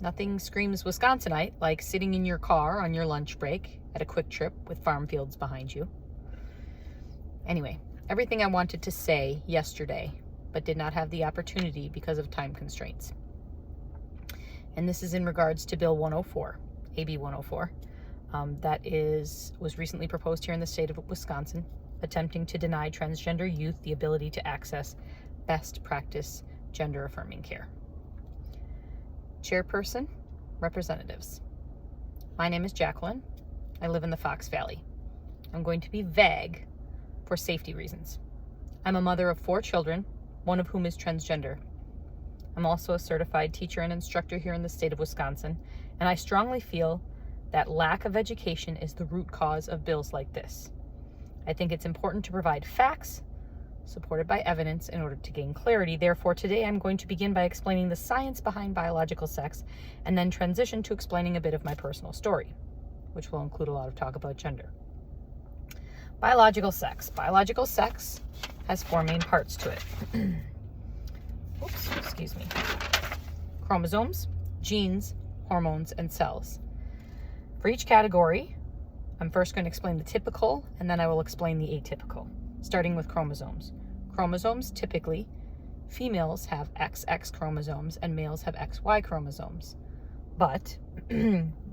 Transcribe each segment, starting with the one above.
Nothing screams Wisconsinite like sitting in your car on your lunch break at a Quick Trip with farm fields behind you. Anyway, everything I wanted to say yesterday, but did not have the opportunity because of time constraints. And this is in regards to Bill 104, AB 104, that was recently proposed here in the state of Wisconsin, attempting to deny transgender youth the ability to access best practice gender-affirming care. Chairperson, representatives. My name is Jacqueline. I live in the Fox Valley. I'm going to be vague for safety reasons. I'm a mother of 4 children, one of whom is transgender. I'm also a certified teacher and instructor here in the state of Wisconsin, and I strongly feel that lack of education is the root cause of bills like this. I think it's important to provide facts supported by evidence in order to gain clarity. Therefore, today I'm going to begin by explaining the science behind biological sex and then transition to explaining a bit of my personal story, which will include a lot of talk about gender. Biological sex. Biological sex has 4 main parts to it. Chromosomes, genes, hormones, and cells. For each category, I'm first going to explain the typical, and then I will explain the atypical, starting with chromosomes. Chromosomes, typically, females have XX chromosomes and males have XY chromosomes. But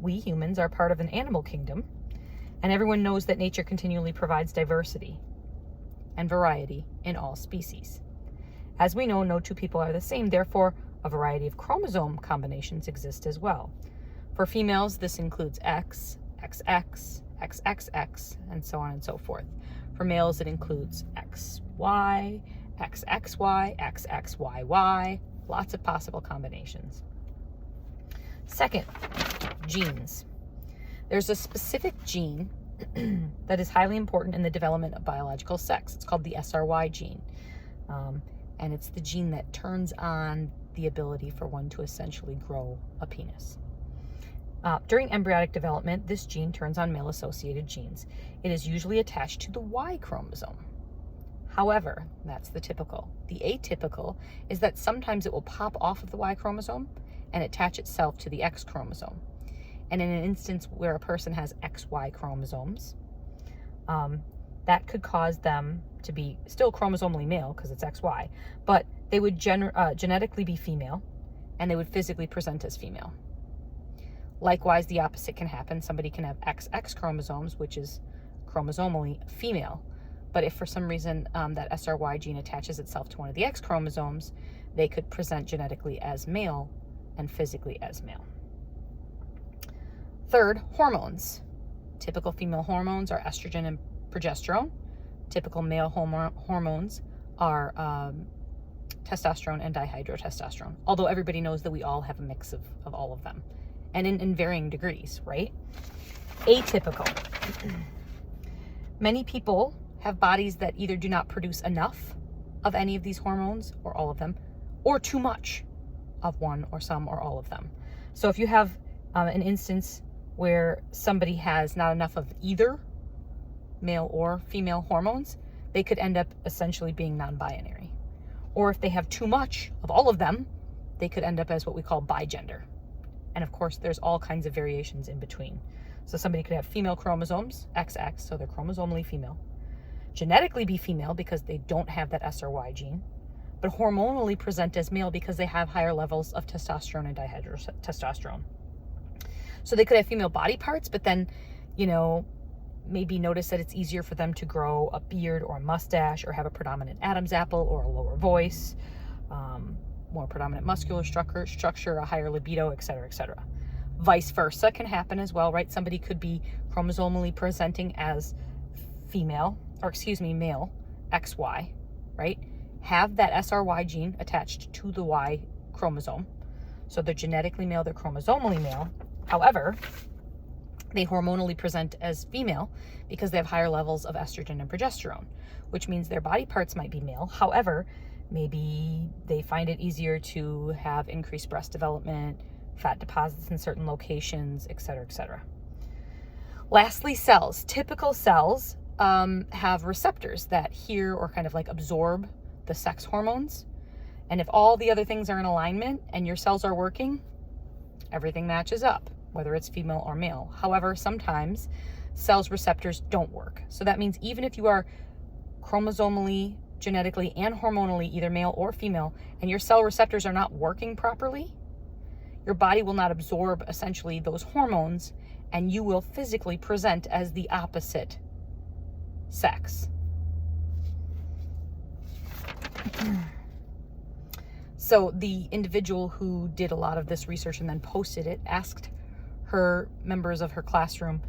we humans are part of an animal kingdom, and everyone knows that nature continually provides diversity and variety in all species. As we know, no 2 people are the same, therefore, a variety of chromosome combinations exist as well. For females, this includes X, XX, XXX, and so on and so forth. For males, it includes XY, XXY, XXYY, lots of possible combinations. Second, genes. There's a specific gene that is highly important in the development of biological sex. It's called the SRY gene, and it's the gene that turns on the ability for one to essentially grow a penis. During embryonic development, this gene turns on male-associated genes. It is usually attached to the Y chromosome. However, that's the typical. The atypical is that sometimes it will pop off of the Y chromosome and attach itself to the X chromosome. And in an instance where a person has XY chromosomes, that could cause them to be still chromosomally male because it's XY, but they would genetically be female and they would physically present as female. Likewise, the opposite can happen. Somebody can have XX chromosomes, which is chromosomally female. But if for some reason that SRY gene attaches itself to one of the X chromosomes, they could present genetically as male and physically as male. Third, hormones. Typical female hormones are estrogen and progesterone. Typical male hormones are testosterone and dihydrotestosterone. Although everybody knows that we all have a mix of all of them. And in varying degrees, right? Atypical. Many people have bodies that either do not produce enough of any of these hormones, or all of them, or too much of one or some or all of them. So if you have an instance where somebody has not enough of either male or female hormones, they could end up essentially being non-binary. Or if they have too much of all of them, they could end up as what we call bigender. And of course, there's all kinds of variations in between. So somebody could have female chromosomes, XX, so they're chromosomally female, genetically be female because they don't have that SRY gene, but hormonally present as male because they have higher levels of testosterone and dihydrotestosterone. So they could have female body parts, but then, maybe notice that it's easier for them to grow a beard or a mustache or have a predominant Adam's apple or a lower voice, more predominant muscular structure, a higher libido, etc., etc. Vice versa can happen as well, right? Somebody could be chromosomally presenting as male, XY, right? Have that SRY gene attached to the Y chromosome. So they're genetically male, they're chromosomally male. However, they hormonally present as female because they have higher levels of estrogen and progesterone, which means their body parts might be male. However, maybe they find it easier to have increased breast development, fat deposits in certain locations, etc., etc. Lastly, cells. Typical cells have receptors that hear or kind of like absorb the sex hormones. And if all the other things are in alignment and your cells are working, Everything matches up, whether it's female or male. However, sometimes cells' receptors don't work. So that means even if you are chromosomally, genetically, and hormonally either male or female, and your cell receptors are not working properly, your body will not absorb essentially those hormones, and you will physically present as the opposite sex. So the individual who did a lot of this research and then posted it asked her members of her classroom,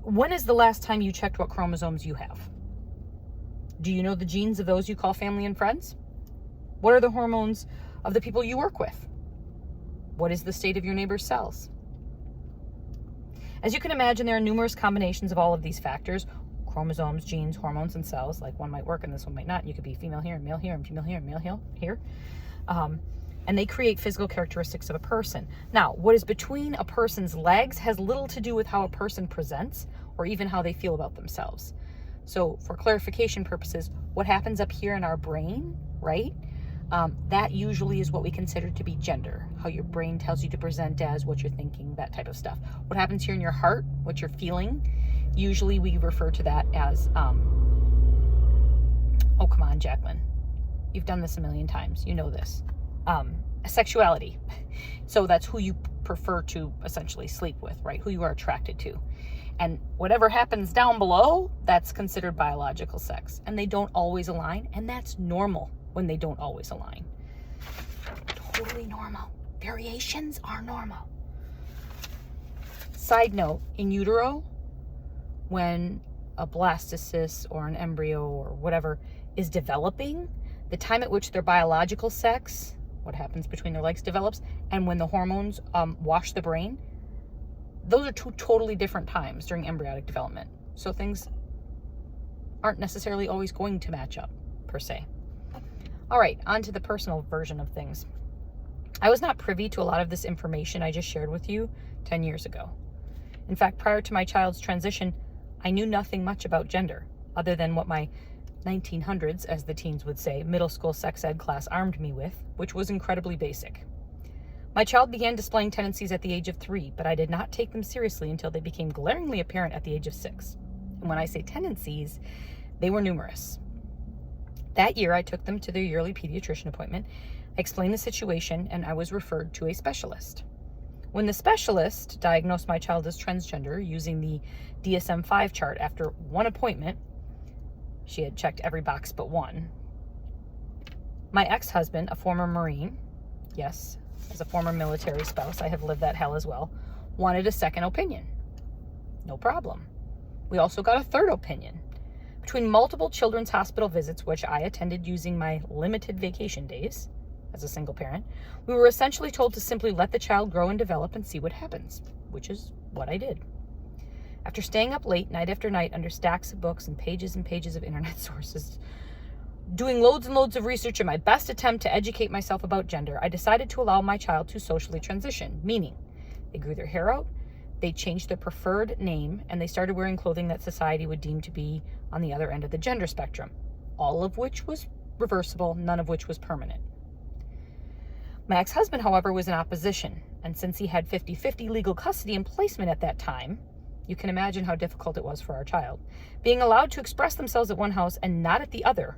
when is the last time you checked what chromosomes you have? Do you know the genes of those you call family and friends? What are the hormones of the people you work with? What is the state of your neighbor's cells? As you can imagine, there are numerous combinations of all of these factors: chromosomes, genes, hormones, and cells. Like one might work and this one might not. You could be female here and male here and female here and male here. And they create physical characteristics of a person. Now, what is between a person's legs has little to do with how a person presents or even how they feel about themselves. So for clarification purposes, what happens up here in our brain, right? That usually is what we consider to be gender, how your brain tells you to present as, what you're thinking, that type of stuff. What happens here in your heart, what you're feeling, usually we refer to that as, oh, come on, Jacqueline. You've done this a million times. You know this. Sexuality. So that's who you prefer to essentially sleep with, right? Who you are attracted to. And whatever happens down below, that's considered biological sex. And they don't always align, and that's normal when they don't always align. Totally normal. Variations are normal. Side note, in utero, when a blastocyst or an embryo or whatever is developing, the time at which their biological sex, what happens between their legs, develops, and when the hormones wash the brain, those are two totally different times during embryonic development. So things aren't necessarily always going to match up, per se. All right, on to the personal version of things. I was not privy to a lot of this information I just shared with you 10 years ago. In fact, prior to my child's transition, I knew nothing much about gender, other than what my 1900s, as the teens would say, middle school sex ed class armed me with, which was incredibly basic. My child began displaying tendencies at the age of 3, but I did not take them seriously until they became glaringly apparent at the age of 6. And when I say tendencies, they were numerous. That year, I took them to their yearly pediatrician appointment. I explained the situation, and I was referred to a specialist. When the specialist diagnosed my child as transgender using the DSM-5 chart after one appointment, she had checked every box but one. My ex-husband, a former Marine, yes, as a former military spouse, I have lived that hell as well, wanted a second opinion. No problem. We also got a third opinion. Between multiple children's hospital visits, which I attended using my limited vacation days as a single parent, we were essentially told to simply let the child grow and develop and see what happens, which is what I did. After staying up late night after night under stacks of books and pages of internet sources, doing loads and loads of research in my best attempt to educate myself about gender, I decided to allow my child to socially transition, meaning they grew their hair out, they changed their preferred name, and they started wearing clothing that society would deem to be on the other end of the gender spectrum, all of which was reversible, none of which was permanent. My ex-husband, however, was in opposition, and since he had 50-50 legal custody and placement at that time, you can imagine how difficult it was for our child. Being allowed to express themselves at one house and not at the other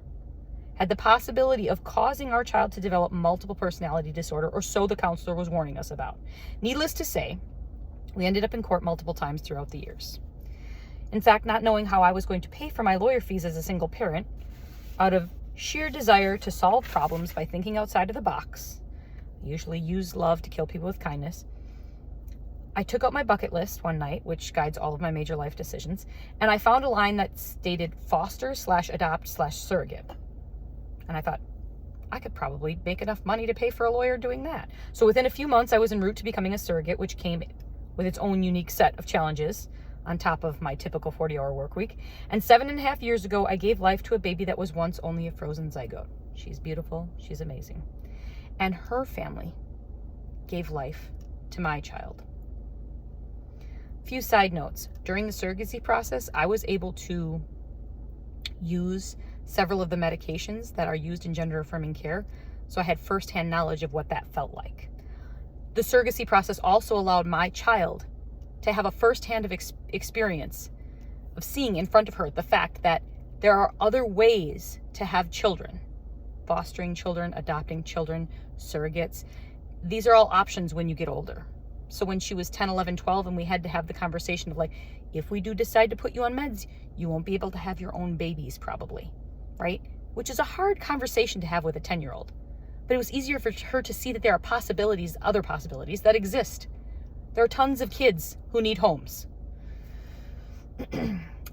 had the possibility of causing our child to develop multiple personality disorder, or so the counselor was warning us about. Needless to say, we ended up in court multiple times throughout the years. In fact, not knowing how I was going to pay for my lawyer fees as a single parent, out of sheer desire to solve problems by thinking outside of the box, I usually use love to kill people with kindness, I took out my bucket list one night, which guides all of my major life decisions, and I found a line that stated foster/adopt/surrogate. And I thought, I could probably make enough money to pay for a lawyer doing that. So within a few months, I was en route to becoming a surrogate, which came with its own unique set of challenges on top of my typical 40-hour work week. And 7.5 years ago, I gave life to a baby that was once only a frozen zygote. She's beautiful. She's amazing. And her family gave life to my child. Few side notes. During the surrogacy process, I was able to use several of the medications that are used in gender-affirming care, so I had firsthand knowledge of what that felt like. The surrogacy process also allowed my child to have a firsthand of experience of seeing in front of her the fact that there are other ways to have children. Fostering children, adopting children, surrogates. These are all options when you get older. So when she was 10, 11, 12, and we had to have the conversation of like, if we do decide to put you on meds, you won't be able to have your own babies probably, right? Which is a hard conversation to have with a 10-year-old. But it was easier for her to see that there are possibilities, other possibilities that exist. There are tons of kids who need homes.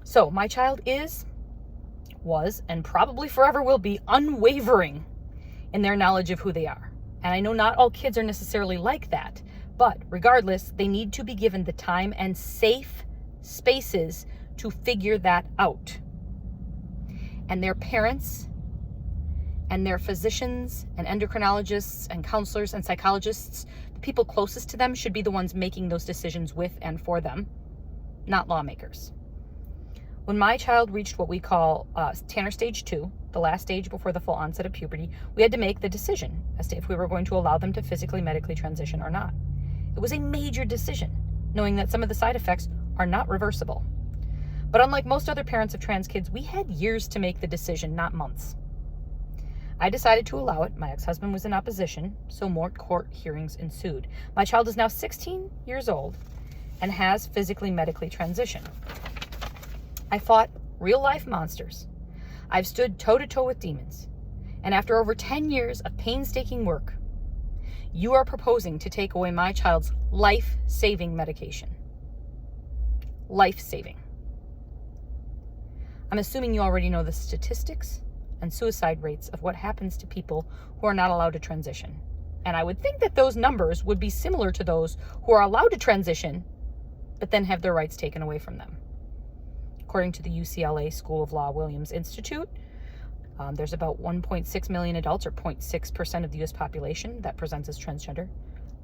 So my child was, and probably forever will be, unwavering in their knowledge of who they are. And I know not all kids are necessarily like that, but regardless, they need to be given the time and safe spaces to figure that out. And their parents and their physicians and endocrinologists and counselors and psychologists, the people closest to them, should be the ones making those decisions with and for them, not lawmakers. When my child reached what we call Tanner stage 2, the last stage before the full onset of puberty, we had to make the decision as to if we were going to allow them to physically, medically transition or not. It was a major decision, knowing that some of the side effects are not reversible. But unlike most other parents of trans kids, we had years to make the decision, not months. I decided to allow it. My ex-husband was in opposition, so more court hearings ensued. My child is now 16 years old and has physically, medically transitioned. I fought real-life monsters. I've stood toe-to-toe with demons. And after over 10 years of painstaking work, you are proposing to take away my child's life-saving medication. Life-saving. I'm assuming you already know the statistics and suicide rates of what happens to people who are not allowed to transition. And I would think that those numbers would be similar to those who are allowed to transition, but then have their rights taken away from them. According to the UCLA School of Law Williams Institute, there's about 1.6 million adults, or 0.6% of the U.S. population, that presents as transgender.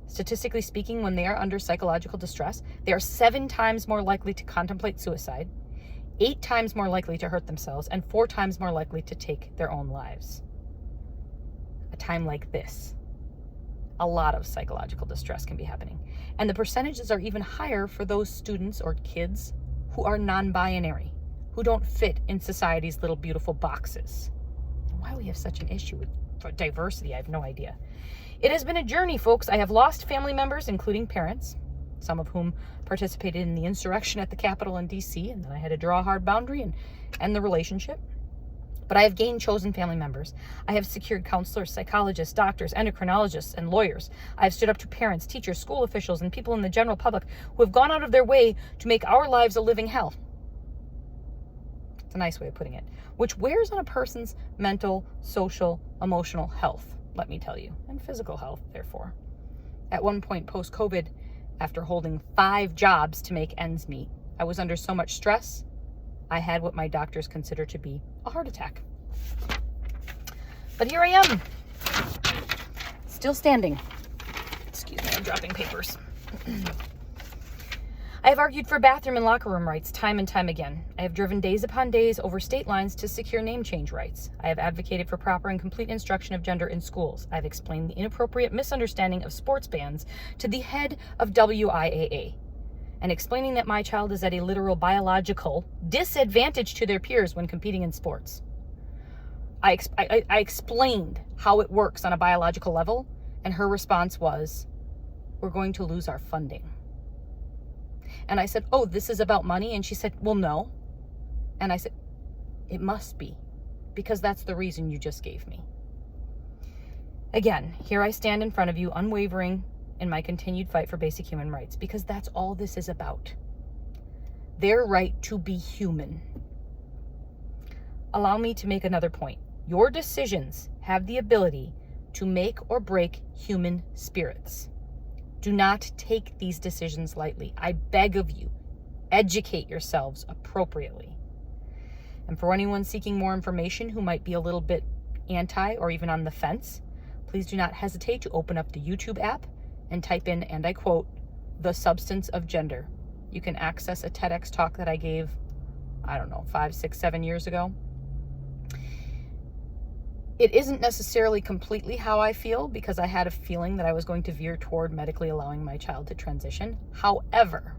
Statistically speaking, when they are under psychological distress, they are 7 times more likely to contemplate suicide, 8 times more likely to hurt themselves, and 4 times more likely to take their own lives. A time like this, a lot of psychological distress can be happening. And the percentages are even higher for those students or kids who are non-binary, who don't fit in society's little beautiful boxes. And why we have such an issue with diversity, I have no idea. It has been a journey, folks. I have lost family members, including parents, some of whom participated in the insurrection at the Capitol in DC, and then I had to draw a hard boundary and end the relationship. But I have gained chosen family members. I have secured counselors, psychologists, doctors, endocrinologists, and lawyers. I have stood up to parents, teachers, school officials, and people in the general public who have gone out of their way to make our lives a living hell. It's a nice way of putting it. Which wears on a person's mental, social, emotional health, let me tell you, and physical health, therefore. At one point post-COVID, after holding 5 jobs to make ends meet, I was under so much stress, I had what my doctors consider to be a heart attack. But here I am, still standing. Excuse me, I'm dropping papers. I have argued for bathroom and locker room rights time and time again. I have driven days upon days over state lines to secure name change rights. I have advocated for proper and complete instruction of gender in schools. I have explained the inappropriate misunderstanding of sports bans to the head of WIAA. And explaining that my child is at a literal biological disadvantage to their peers when competing in sports. I explained how it works on a biological level, and her response was, "We're going to lose our funding." And I said, "Oh, this is about money?" And she said, "Well, no." And I said, "It must be, because that's the reason you just gave me." Again, here I stand in front of you, unwavering in my continued fight for basic human rights, because that's all this is about. Their right to be human. Allow me to make another point. Your decisions have the ability to make or break human spirits. Do not take these decisions lightly. I beg of you, educate yourselves appropriately. And for anyone seeking more information who might be a little bit anti or even on the fence, please do not hesitate to open up the YouTube app and type in, and I quote, "the substance of gender." You can access a TEDx talk that I gave, 5, 6, 7 years ago. It isn't necessarily completely how I feel, because I had a feeling that I was going to veer toward medically allowing my child to transition. However,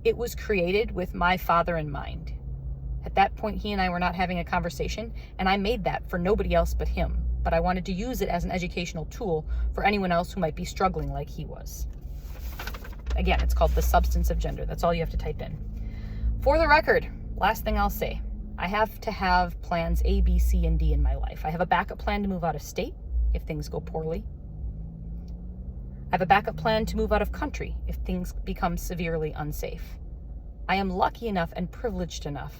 it was created with my father in mind. At that point, he and I were not having a conversation, and I made that for nobody else but him. But I wanted to use it as an educational tool for anyone else who might be struggling like he was. Again, it's called The Substance of Gender. That's all you have to type in. For the record, last thing I'll say, I have to have plans A, B, C, and D in my life. I have a backup plan to move out of state if things go poorly. I have a backup plan to move out of country if things become severely unsafe. I am lucky enough and privileged enough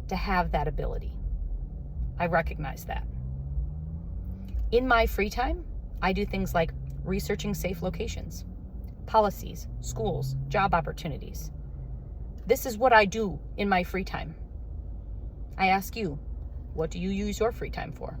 to have that ability. I recognize that. In my free time, I do things like researching safe locations, policies, schools, job opportunities. This is what I do in my free time. I ask you, what do you use your free time for?